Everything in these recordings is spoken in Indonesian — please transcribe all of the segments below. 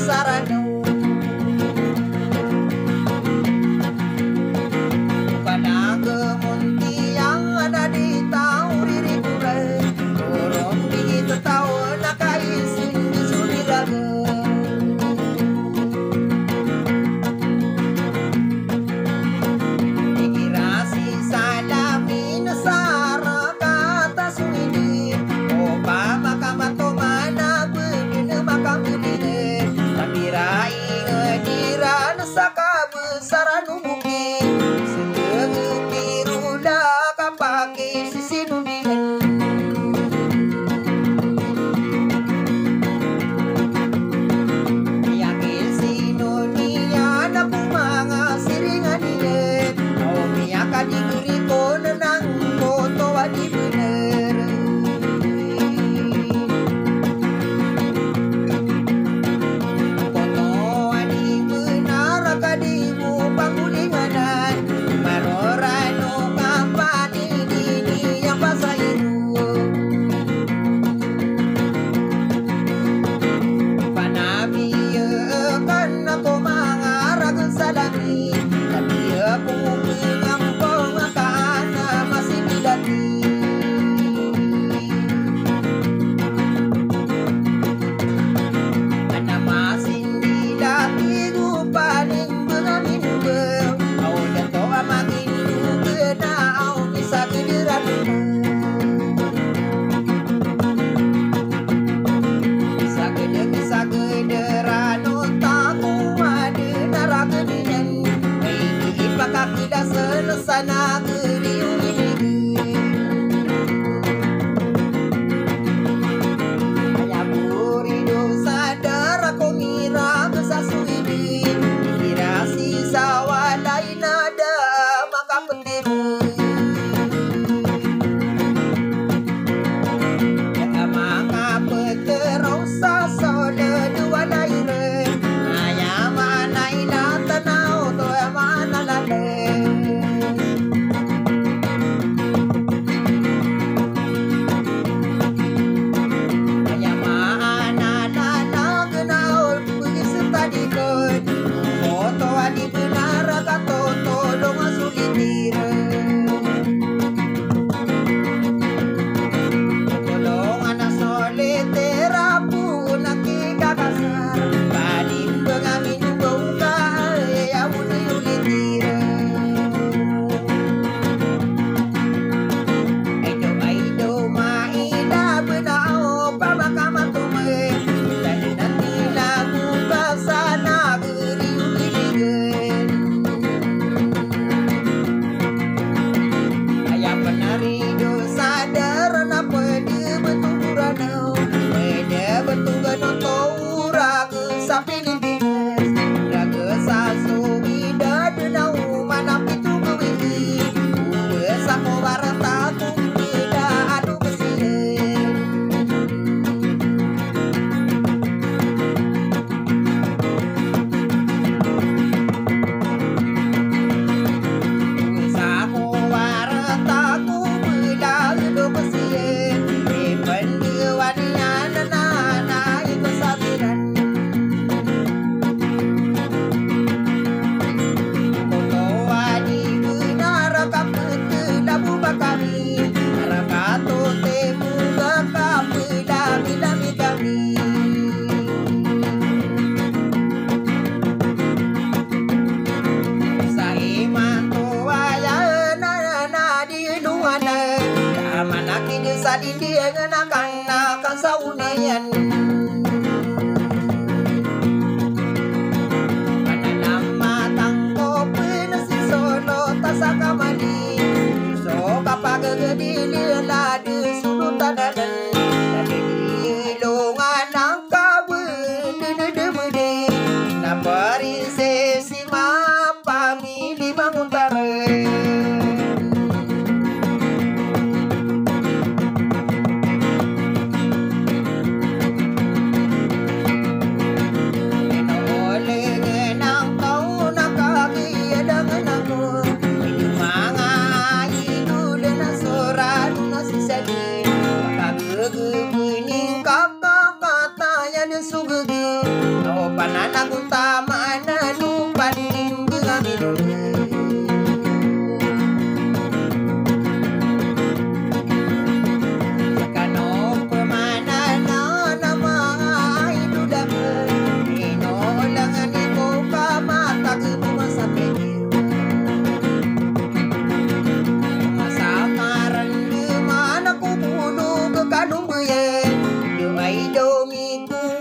sarano panagemunti yang ada di tauri ribure orang begitu tahu nakaisin di suriraga pikirasi salamin sara kata suini opa makamato mana bener makam bener tapira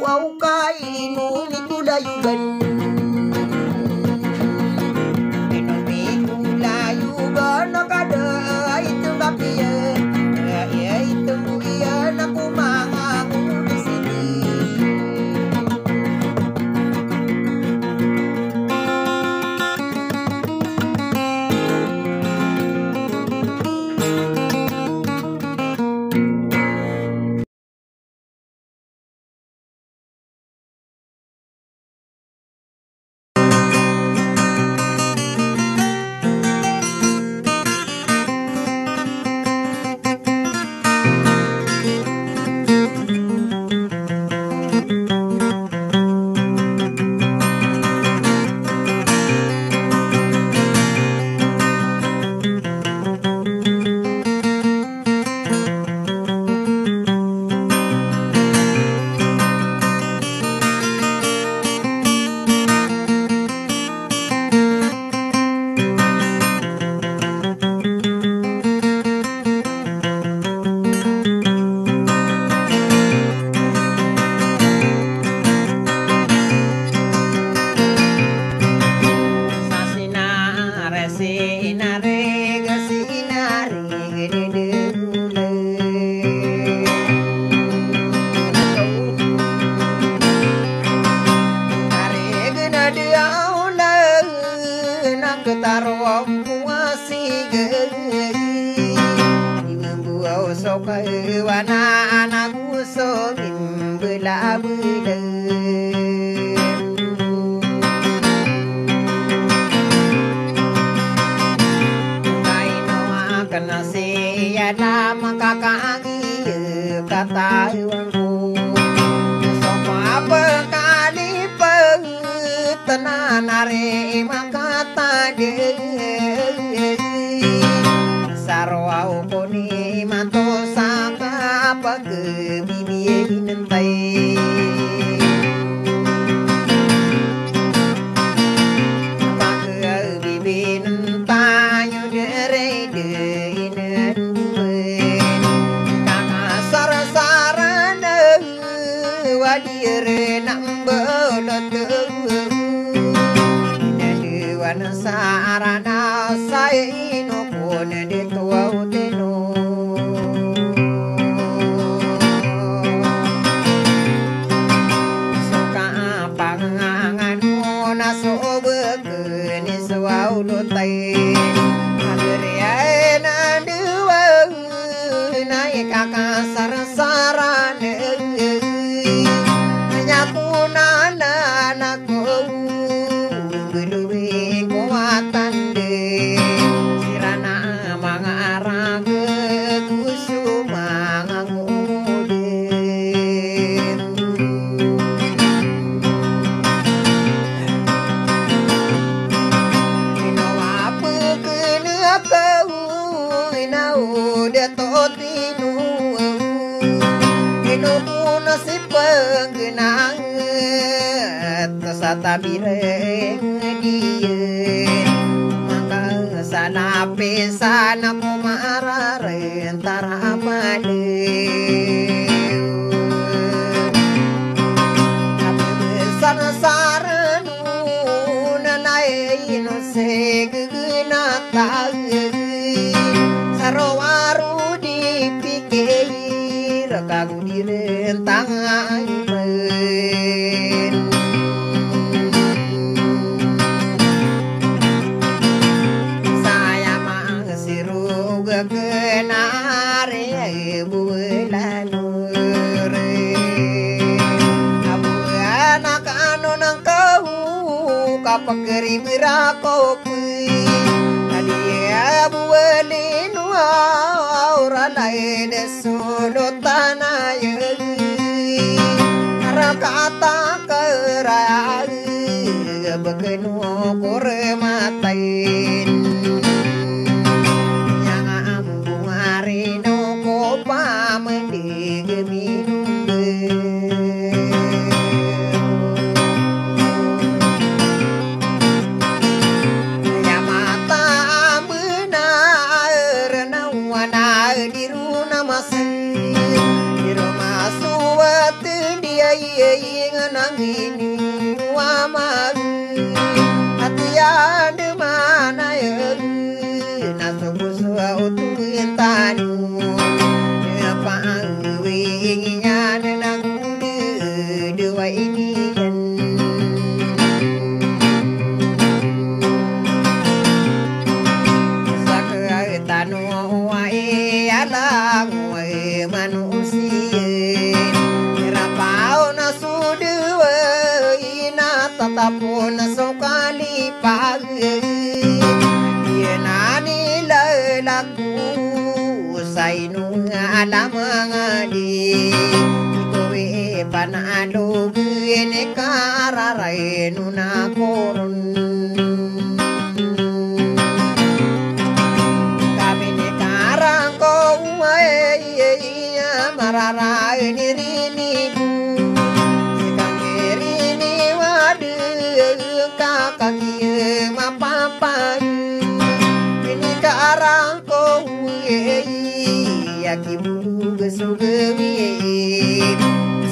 au kainu ni kulayugan eno mi kulayugan kada itu kapiye ya itu iya naku mangaku di sini. nangini wama atian de mana na sobuswa utintanu apa winginya nang dua ini tapon sokali pagi yenani lagu sainu alamangadi kowe panalo gene kararai nuna korun kami ne karang ko marara ini kaki mapapa ini karang ko ya kibu gesugewi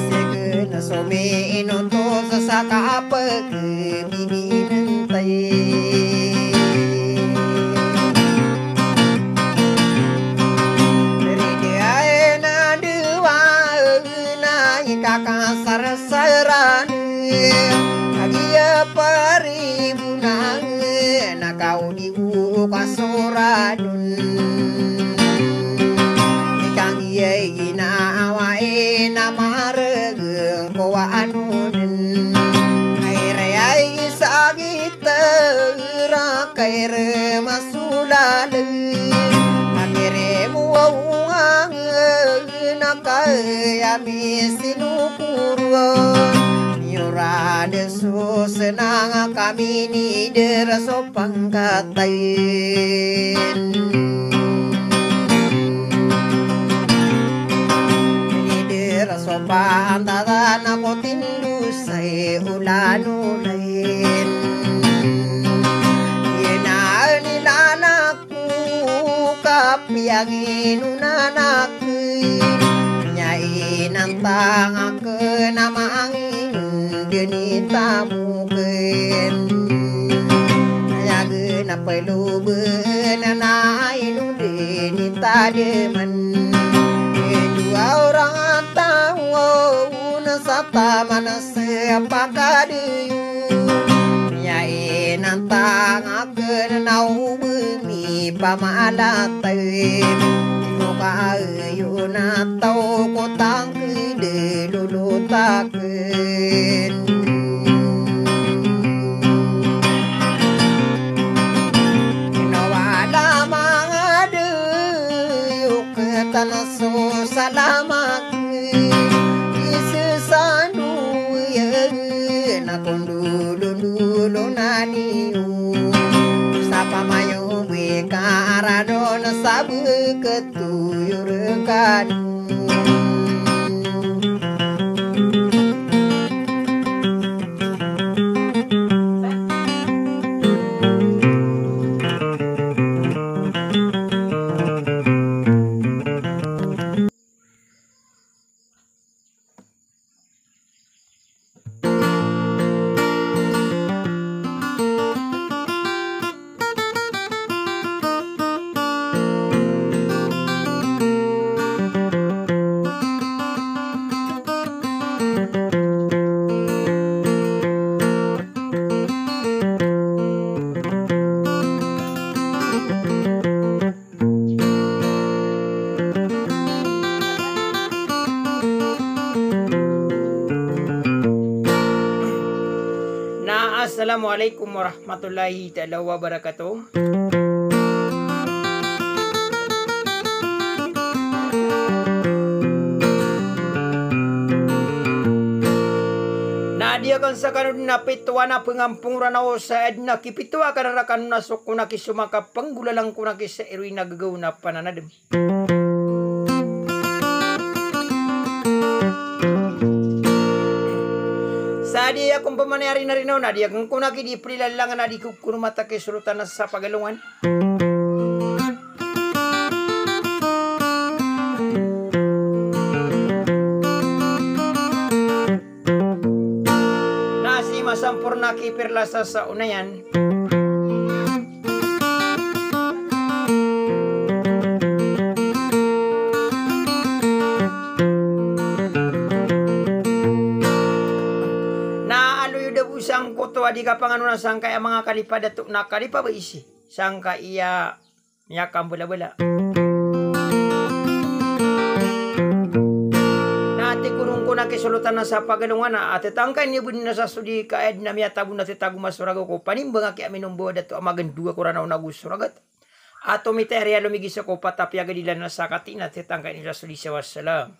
segena some inoto sasaka apa ke bini nentai dari dia na dua na kakak sarasarani agia paribunang nakau dibu kasoradun ikang iye ina awae namareg kowa anudun aire ai sagita rakaire masulale akire muang nakai amisinupurwa Yurade so senang kami ni deraso pangkatain ni deraso pantaran ako tindu say ulano lain yena nilanakku kapiang inunanakku nyain ang tanga ke nama angin Genita mungkin Ayaga na peluben na inudinita demen Dua orang tahu Nasata mana siapa kadiu Nyain antang akan nau bumi pamalatin Muka ayun atau kotang kide lulu takin Inawala mga deyuk tanaso salamat Isisandu yan akong dulo naniu Sapa mayo karado na sabu ketuyurkan Assalamualaikum warahmatullahi taala wabarakatuh. Nadia kan sakanun na pituana pengampung ranao sa edna kipitua kararakan nasok kunaki sumaka penggulalang kunaki sa irwi nagagaw na pananadem. Sadi akong pamanayari na rinaw na di akong kunaki di prilalangan na di kukurumata kay surutan na sa pagalungan. makipirla sa saunayan. Sang koto adi kapanganunan sangka ya mga kalipa datuk na kalipa ba isi sangka iya nyakam bela-bela nati kurung ko na kisulutan na sa pagalungan na at tangkay ni budi na sa sudi kaed na miya tabu na titagu masurago ko panimbang aki aminumbo datuk amagan dua kuranaw na gusuragat ato miteria lumigis ako patapya gadilan na sa katina titangkay ni Rasul wassalam.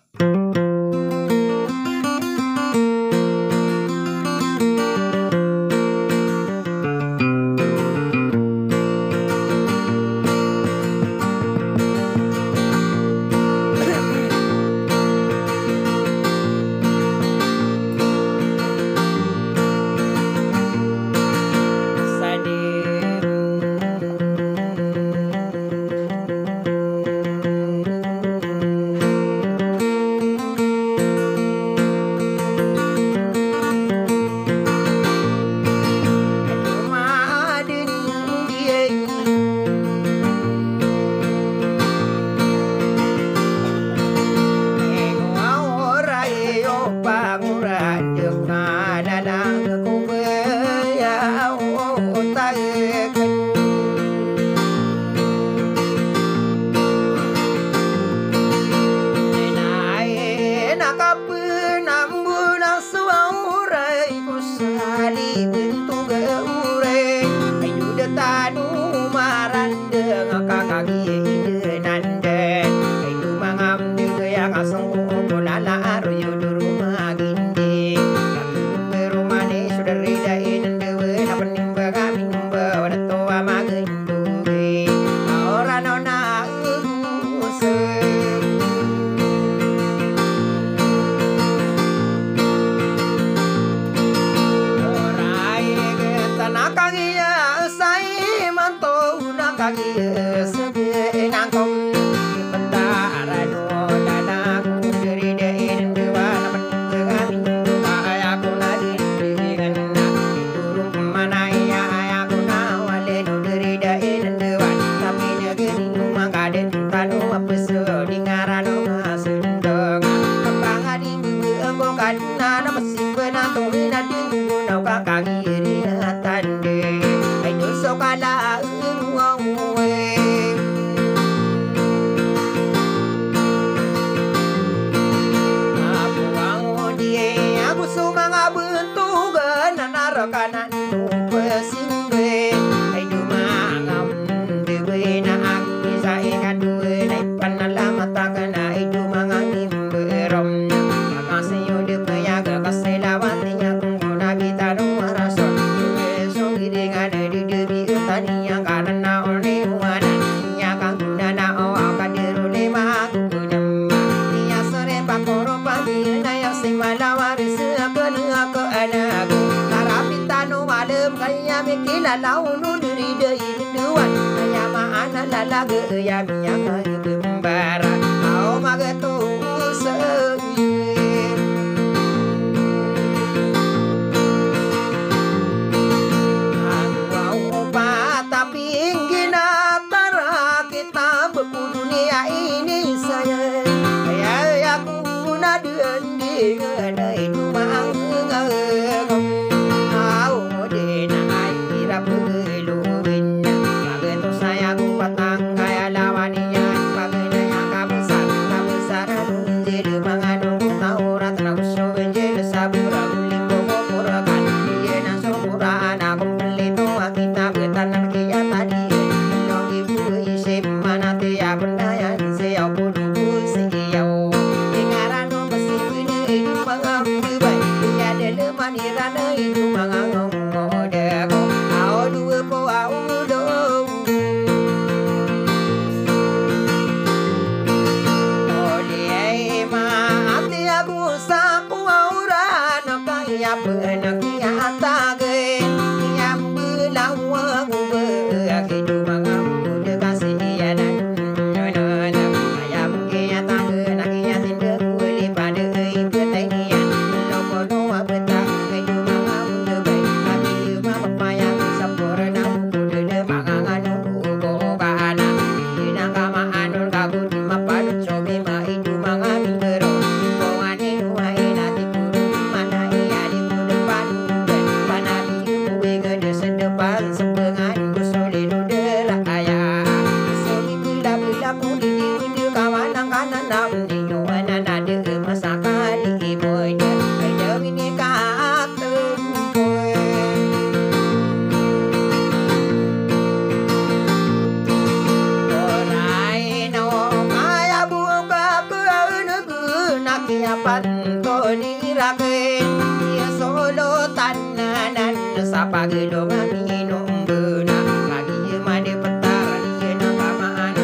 solo tananan sa pagilong aminom buna kagi made petara di nakamaan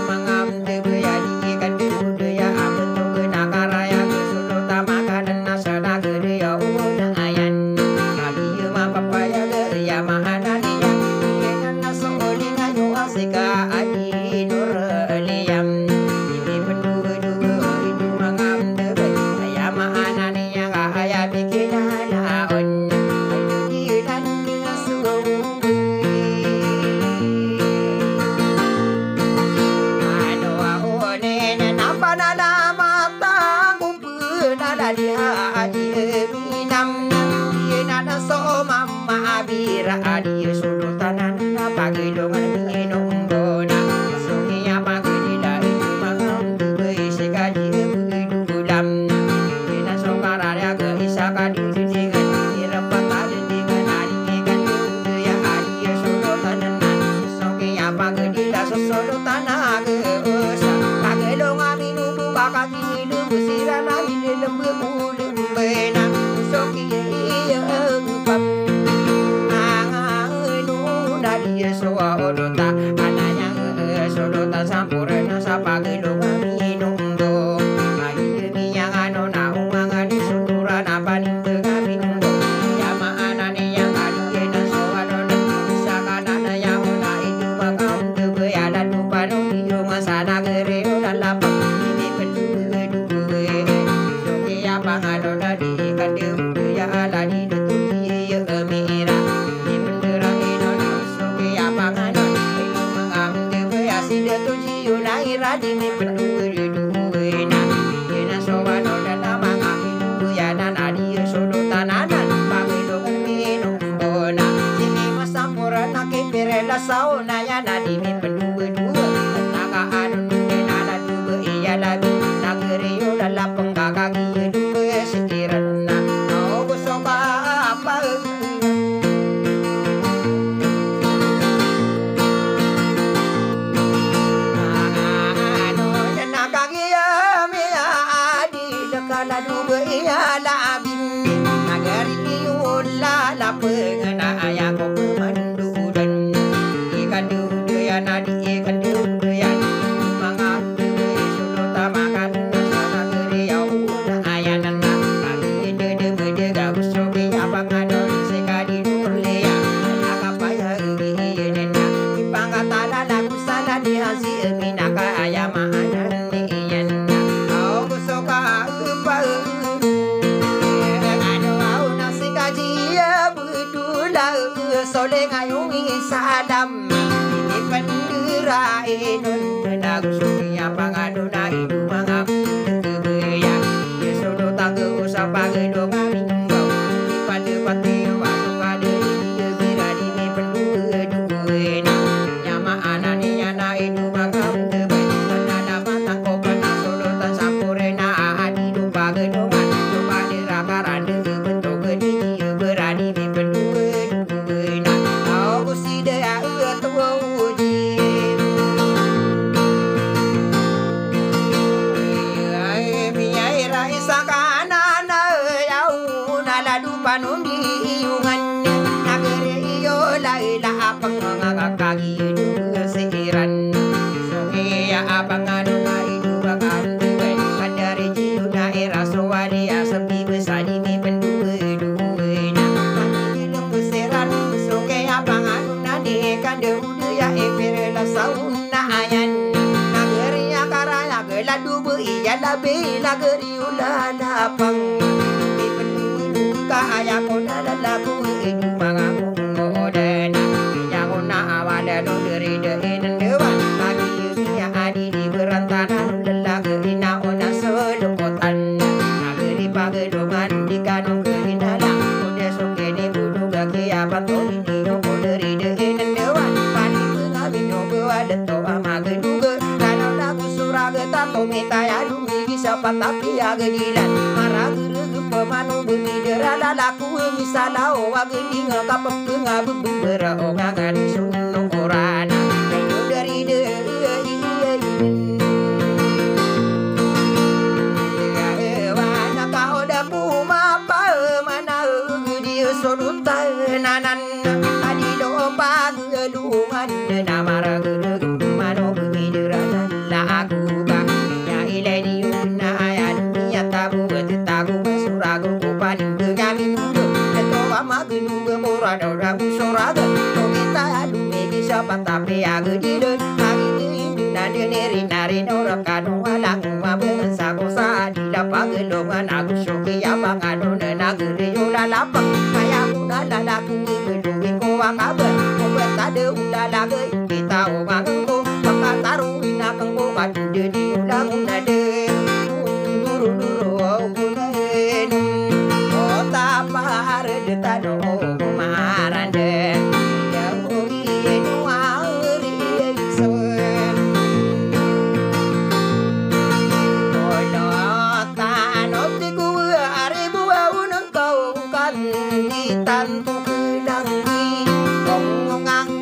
mga mdebya di kan budaya abeto gena karaya solo tamakanan nasada gede una ayan kagi mapapaya ya mahanan yang yenan nasoli ngayo asika adi nur liam ini penduga itu mga mdebya ya mahanan yang aya bikin naon Adia sultanan pagilongan minum bona sungiya pagilila itu mangam dubai sekaji dulam ina songaraya ke isaka didigan irapat adigan adigan ya adia sultanan sungiya pagilila sultanan ke usa pagilongan minum bakati minum sirana lembu mulum bena sungiya pam soa odota ananya sodota sampurna sa pagilongan minum do agi yang ano na umanga di sunduran apa ning minum do ya maanane yang ali na soa dona bisa kanana yang na itu makam de ya dan panu di rumah sana gere lalapa ini pendu so ya pangano di kan de ya ala di tuji ya mira sida tuji unai radini penduena ina soano dan amanga ya nan adi solo tananan pagilongan minum bona sini masampura nake perela sauna ya nadini pendua naga anu nada dua iya lagi nagere yola lapeng kakaki dua sekirana oh soba apa kala duga iya labim nagari yola la pengana aya ko pemandudan ikan dudu ya nadi ikan dudu ya manga solo tamakan sana gere ya una ayanan kali de de ga usobe ya bangadon sekali durle ya akapaya iri nena ipangata la kusala di hasi minaka aya mahanan soleh ngayungi sadam ini pendera inun nagu sunya pangaduna hidu mangam kebeya ye solo tangge usah pagedong minggu ipade pati wasuka deui ye biradi me penduena nyama anani nyana hidu mangam tebe tanada matang kopana solo tan sampurena adi du pagedongan coba dirakaran deui bentuk gedi ye berani me penduena sida tua uji ai rai sakana na yau na la du panundi yungan nagere yo lai la apang ngakaki du sekiran soge ya abang anu nai du bakam duwe kadari jiu na era sowadi asabi besadi mi penduwe duwe na kami seran soge abang kan de ya eperela sauna ayan nageriya karaya gela dubu iya labe nageri ulala pang ipenuka aya kona lagu itu manga ngoden ya kona awale do deri de dewan pagi ya adi di berantanan lelaga ina ona sedokotan nageri pagedongan di kanong gerindala kode soke ni bulu gaki apa to ini yo deri de adato amaga duga kalau lagu suraga tato meta ya lumi bisa patapi ya gedilan maraguru pemanu bumi derala laku misalao wagedi ngakapep ngabubera ongangan sunu korana ayo dari de wana kau dah puma pa mana ngamin do eto amagin gemora dora busoraga kita dume siapa tapi agedile agin nade neri nari nora kanu alang mabensa kosa di lapagelongan agus soki abangano nagere yola lapang kaya una lalaku beduwi ko akabe obetade ulala ge kita omangko pakataru inakang ko kadde di ulang nade nuru kunen kota par de tano marande ya uri nuari eksen olo tano tiku aribu unang kau kan di tantu kelangi ngongang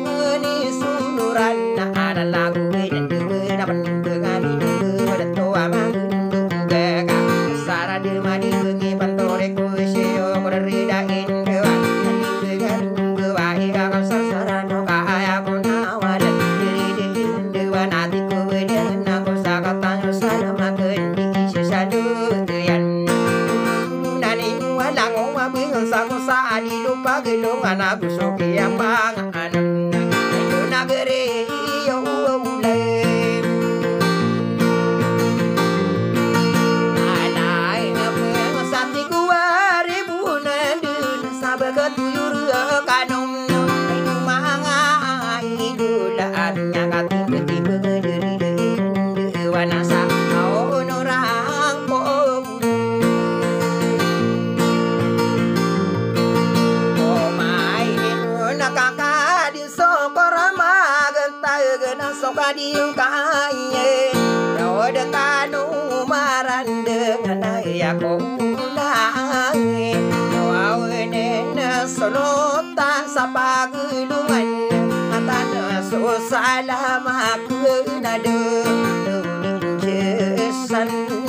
ni sunuran ada lagu dan dengan apa dengan dengan tua mangga sara de mani bengi pantore ku seo korida indewan dengan gua ira sara no kaya konawal diri dewan ati ku dengan aku sakatan sana makan di sesadu yan nani walang wabing sa ko sa ali lupa gelongan aku soki abang anan nagere yo ule alai ngapa sati kuari bunan dun sabaga tuyur kanum manga idula anya kati beti berdiri wanasa orang ko oh mai nakaka di sokorama gena sokadiu kaye roda tanu maran dengan ya ko ulangi awene solota sapagulungan atana so salama kunade sandu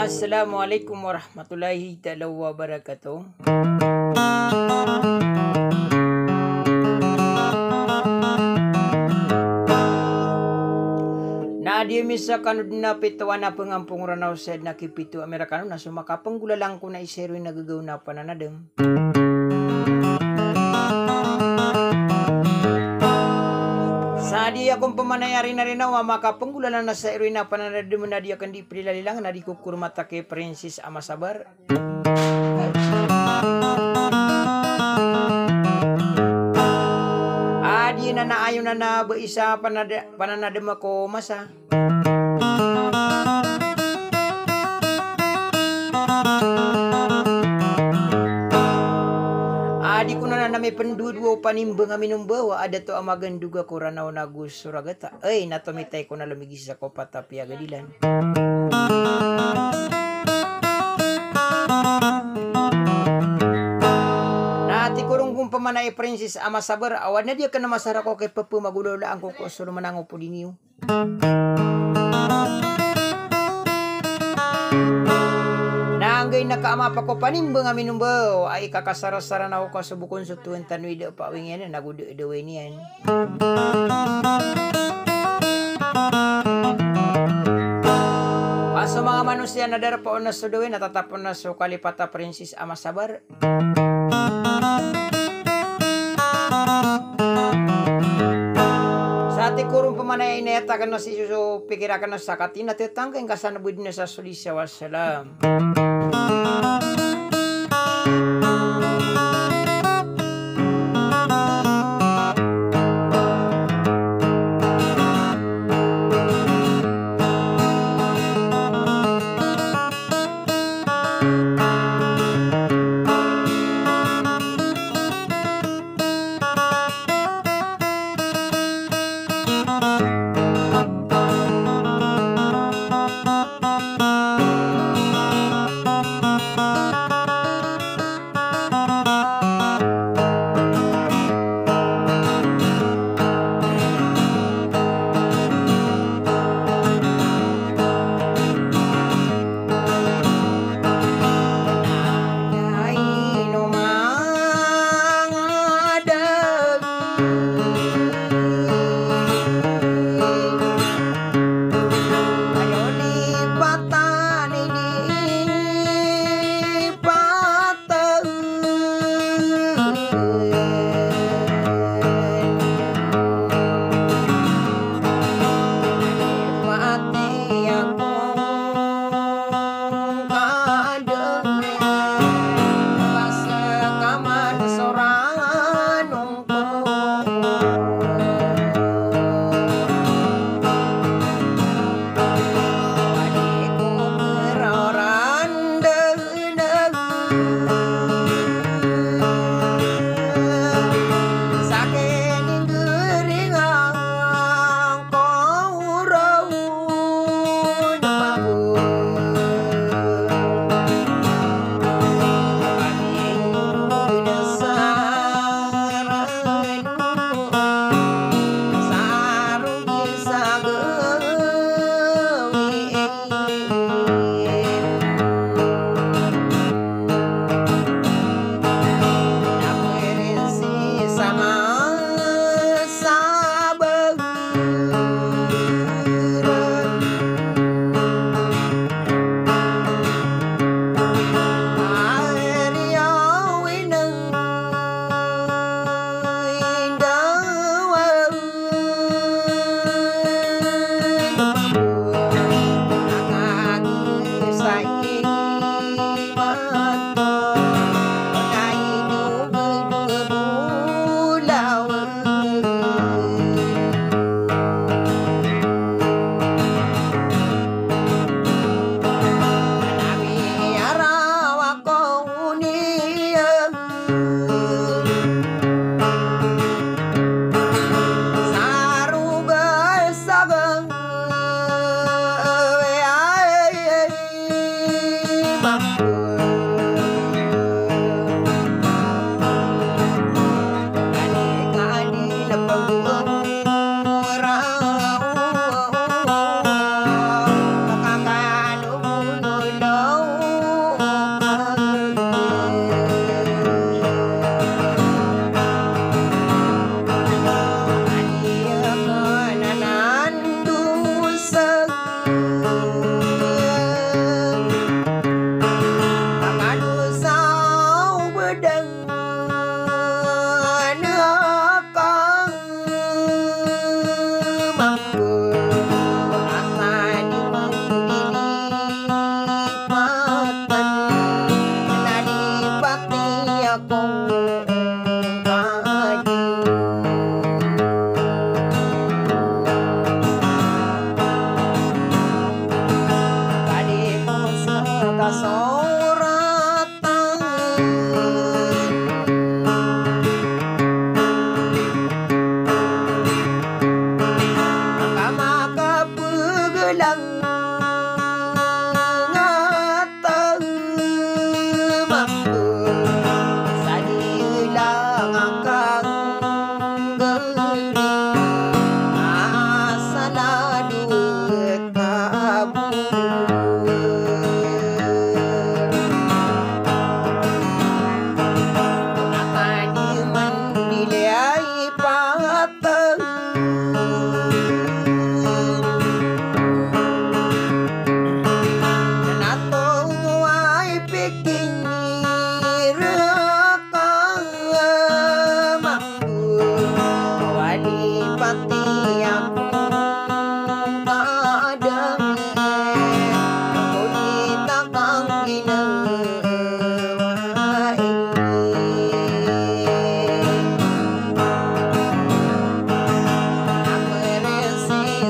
Assalamualaikum warahmatullahi taala wabarakatuh. Nadia misalkan na pituan na pengampung ranaw said na kipitu Amerikano na sumakapanggulang ko na iseroy nagagaw na pananadem. Sadi akong pamanayari na rin na makapanggulalan na sa iroy na pananadem na di akan dipilalilang na di kukurmata kay Princess Amasabar. Adi na naayon na na isa pananadem ako masa. Adi ko na may pendudwo panimbang aminong bawa ada to amagan duga ko ranaw nagus suragata. Ay natomitay ko na lumigis sa ko patapi agadilan. Nati kurung kung pamanay Princess Amasabar awan na dia ka na masara ko kay papu magulula ang ko suro manango po diniyo. Nanggay nakaama pa ko panimbang aminong bawa ay kakasara-sara na ako kasubukon sa tuwan tanwida pa wingyan na nagudu-duwe niyan. Paso mga manusia na darapaon na suduwe natatapon na so kalipata Princess Amasabar. Sa ati kurong pamanay inayatakan na si Suso pikirakan na sakatin at itangkang kasanabud na sa sulisya wassalam.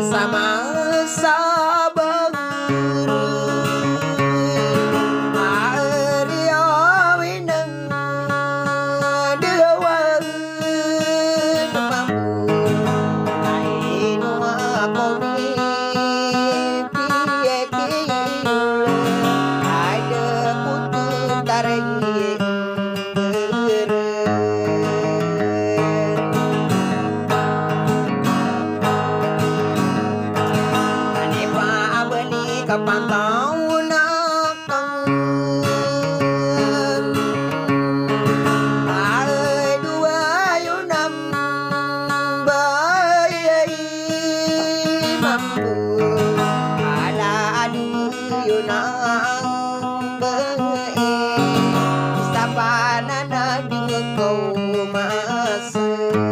sama sabar kapantau nakang ay dua yunam bayay mampu ala adu yunang bayay sapanan na dingko masen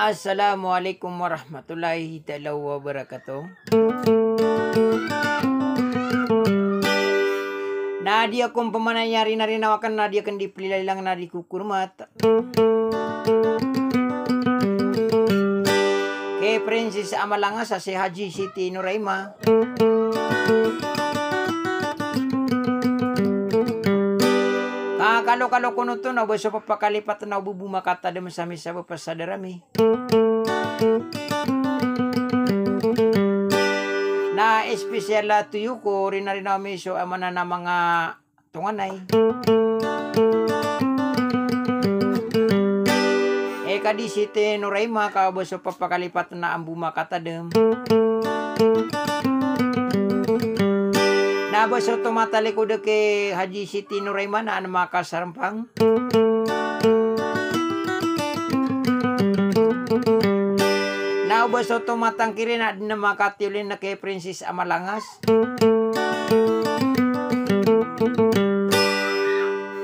Assalamualaikum warahmatullahi taala wabarakatuh. Nadia kung pamanayari na rin nawakan nadia kan di pililang nadi kukurmat. Princess Amalanga sa si Haji Siti Nuraima. Kalo-kalo kuno to na beso papakalipat na bubuma kata dem sami sa pasadarami. Na espesyal la tuyo ko rin nami so amana na mga tunganay. Kadi Siti Nuraima ka beso papakalipat na ang buma kata dem. Na beso tumatali ko ke Haji Siti Nuraima na ano makasarampang. Na beso tumatangkirin na din na makatiulin na kay Princess Amalangas.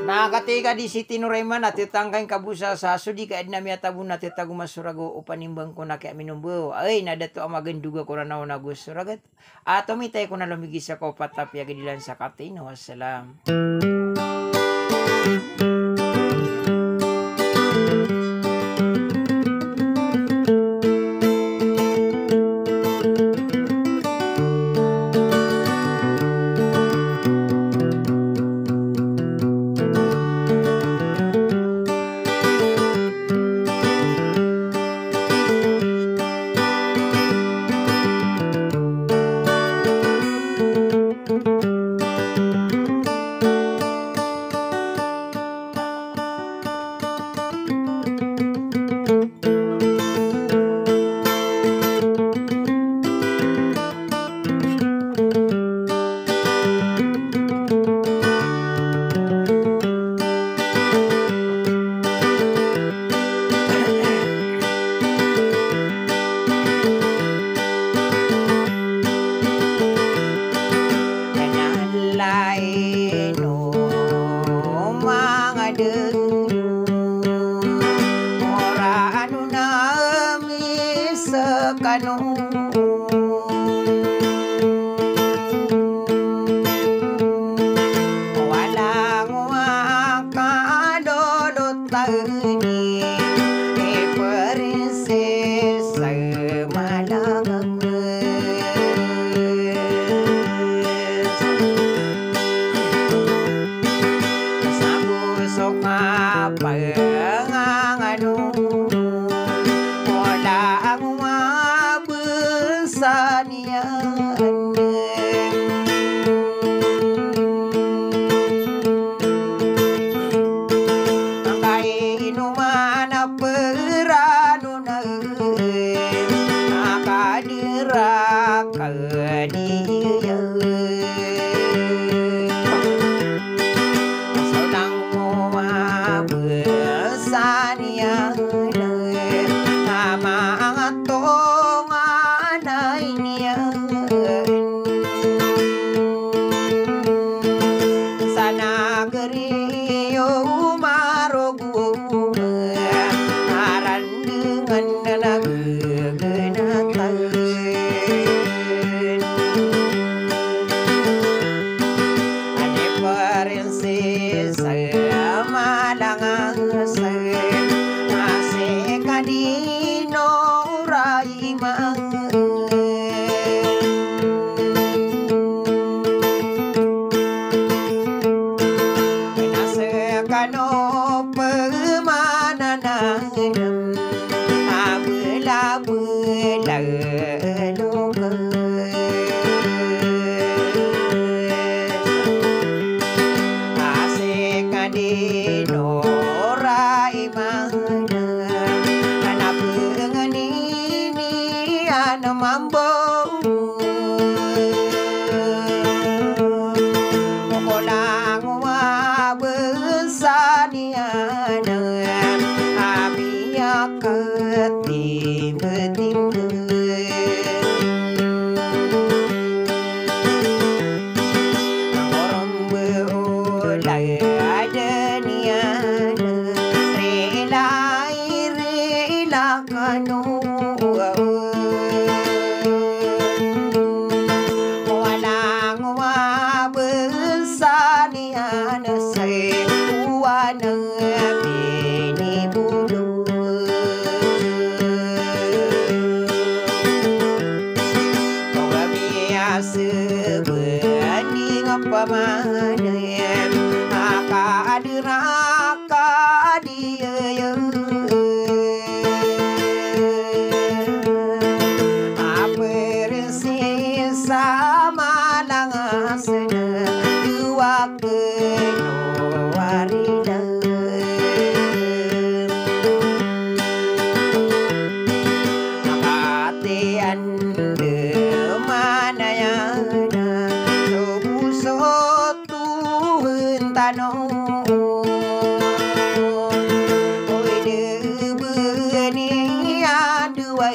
Nakatiga di Siti Nuraima natitangkain kabusa sa sudi ka edna miya tabu natitagu masurago upanimbang ko na kaya minumbo. Ay nadato ang maganduga ko na nagus suragat. Ato mitay ko na lumigis ako patapya gadilan sa katino. Wassalam.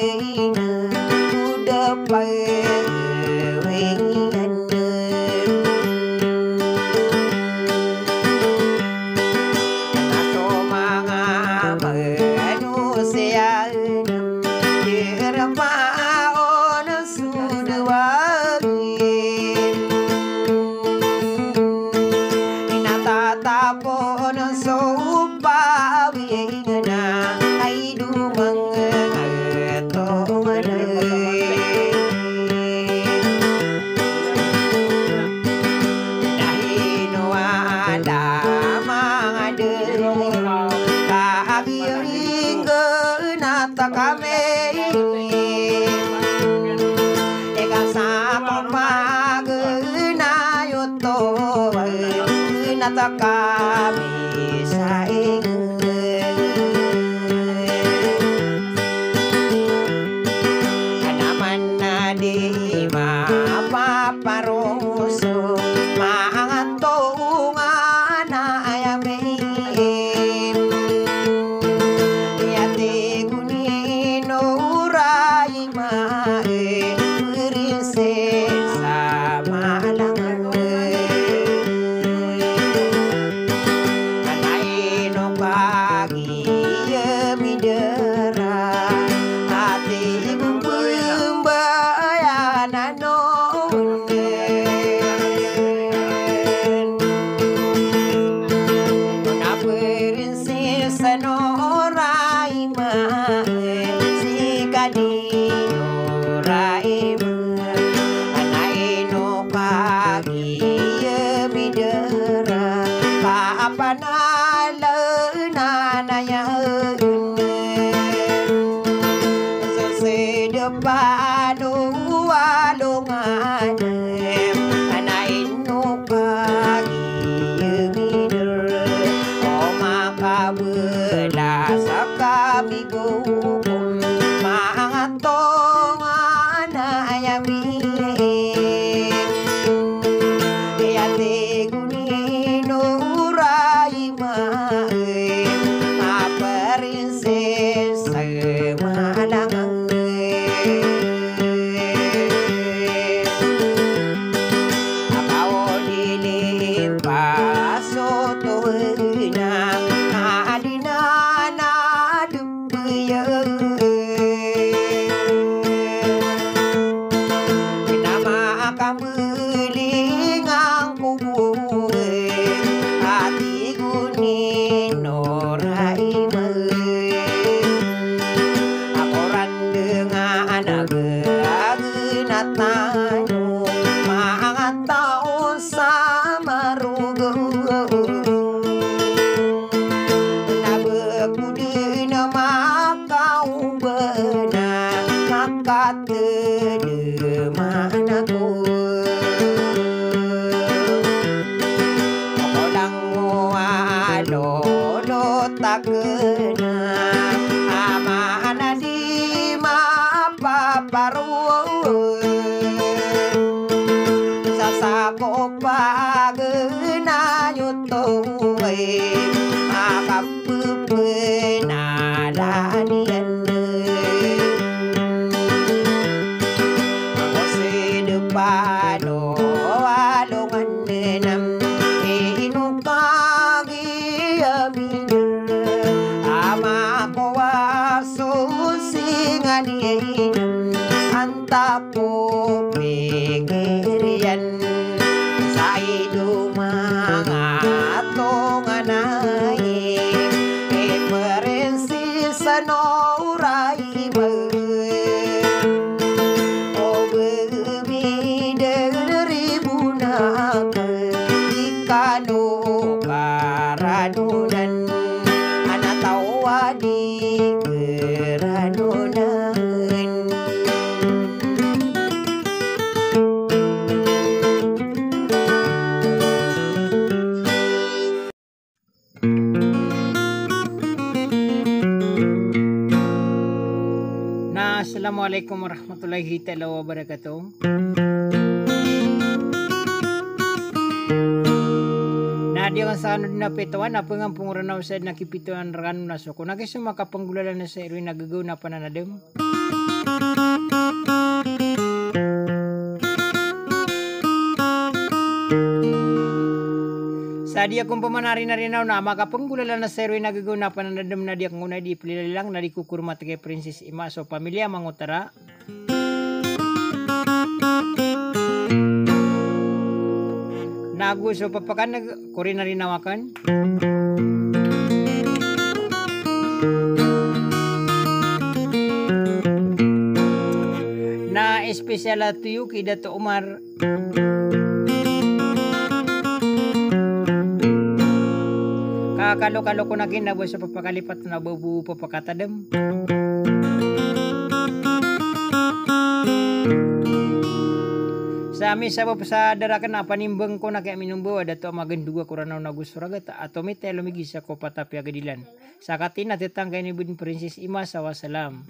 udah pawengan naso mga manusia diramaon sudawagin inatatapon so upawin na ay dumangatong dahil wala mga diri kaaging nata kami eka sa pamagnayo to nata kami sa anaman na di mapaparoso maangatongan na ayamin yate kunino uray mae prinsesa malangan kanaino pagi midera ati kumbayanan noon na prinsesa noray mae si kadino ray anaino pagi midera kapanala nanayain sesedepano walungan anaino pagi midera o makabelas kami gugung maangatongan ayamin yate gunino uray mae prinsesa malangang akaw dilimpas sotohna adina na dumbaya nama kambeling ang kubuhe ati gunino ray akoran dengan agenatano maangat taon sa marugo nabekudi na makaubana makatedeman ako lang walolo takena ama na di mapaparuo sasako pagnayo to akapupenalanian ako sedepano walongan nenam inukagi amin ama ko asusingani antapo pegerian sa idumanga tonganay prinsesa nouray o bumideri bunak ikano karanunan anatawa di keranunan Assalamualaikum warahmatullahi ta'ala wabarakatuh. Dia kan sa na petawan apa nga punguranaw sa nakipituan rano na so kung nagisong makapanggulalan na sa irwin nagagaw na pananadem Tadi akong pamanari-narinaw na makapanggulala na sero nagaguna pananadam na di akong una di pililang na di kukurmat kay Princess Ima. So pamilya mangutara. Nago so papakan kuri narinawakan. Na espesyal tuyo kay Dato Umar. Kakalo-kalo ko na ginabo sa papakalipat na babu papakatadam. Sa amin sa darakan na panimbang ko na kaya minumbo Dato maganduga kuranaw na gusto ragat ato may telo migisa ko patapya gadilan. Sa katin natitang kay ni Budin Princess Ima sa wasalam.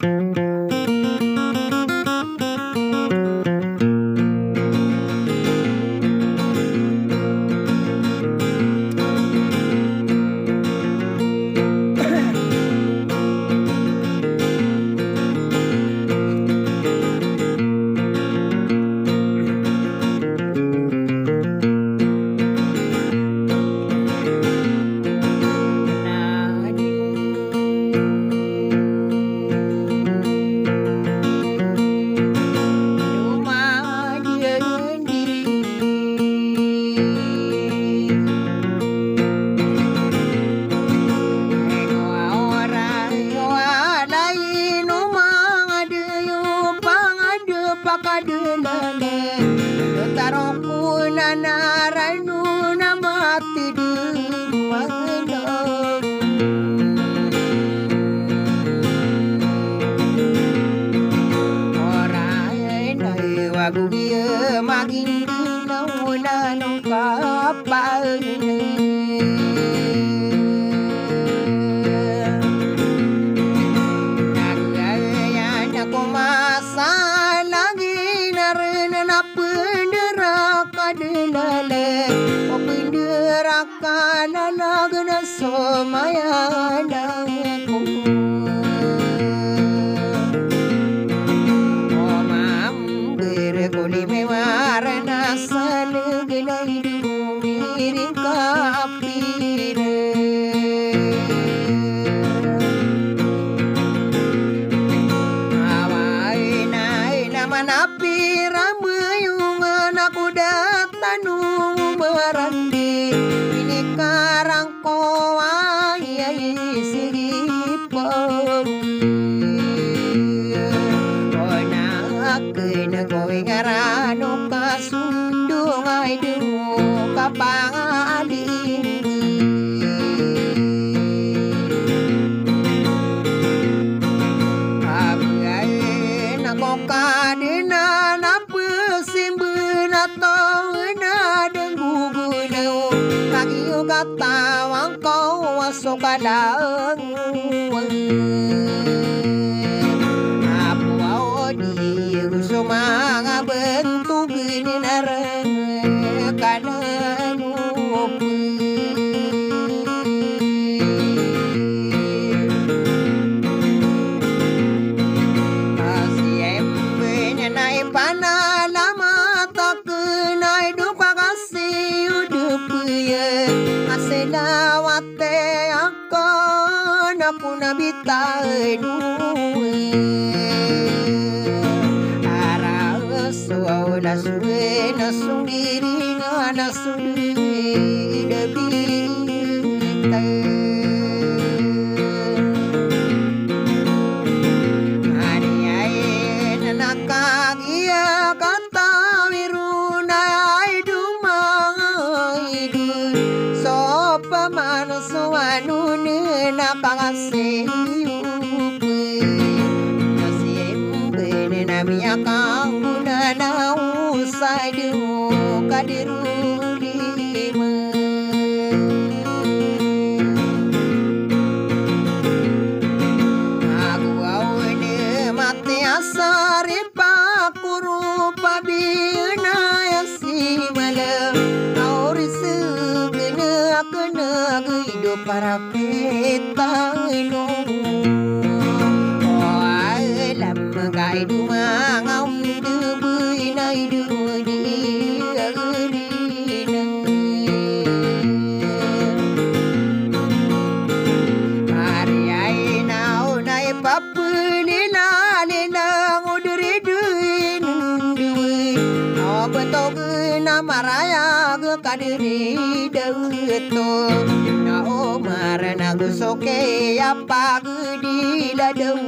soke apa gedi ladau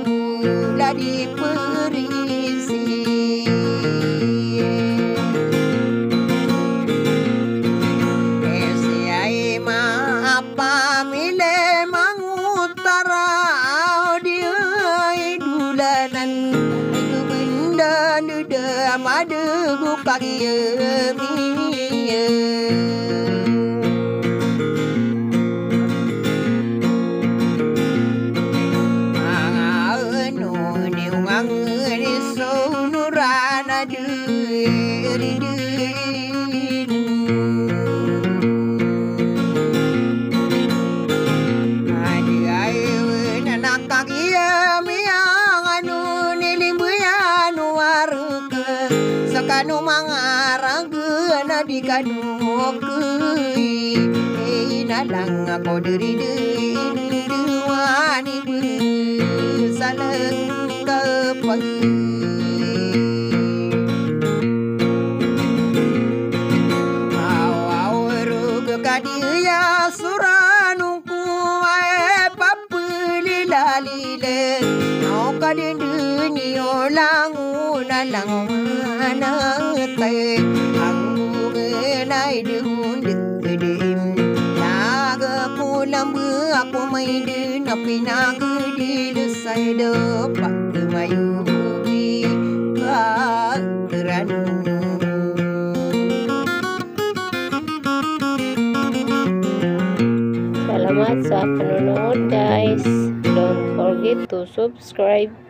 ladi perisi esiai ma apa mile mangutara dia idulanan itu benda nuda madu bukagia miya kanu mangaraga na di kanu kui nalang ako diri wani salang kapag aw rug kadiya suranungku ay papuli lalile no kadinduni olangu nalang anate ang nai dun dedim naga pulam aku main napi naga di lesai depak mayu ka teranu. Salamat sa panonood guys. Don't forget to subscribe.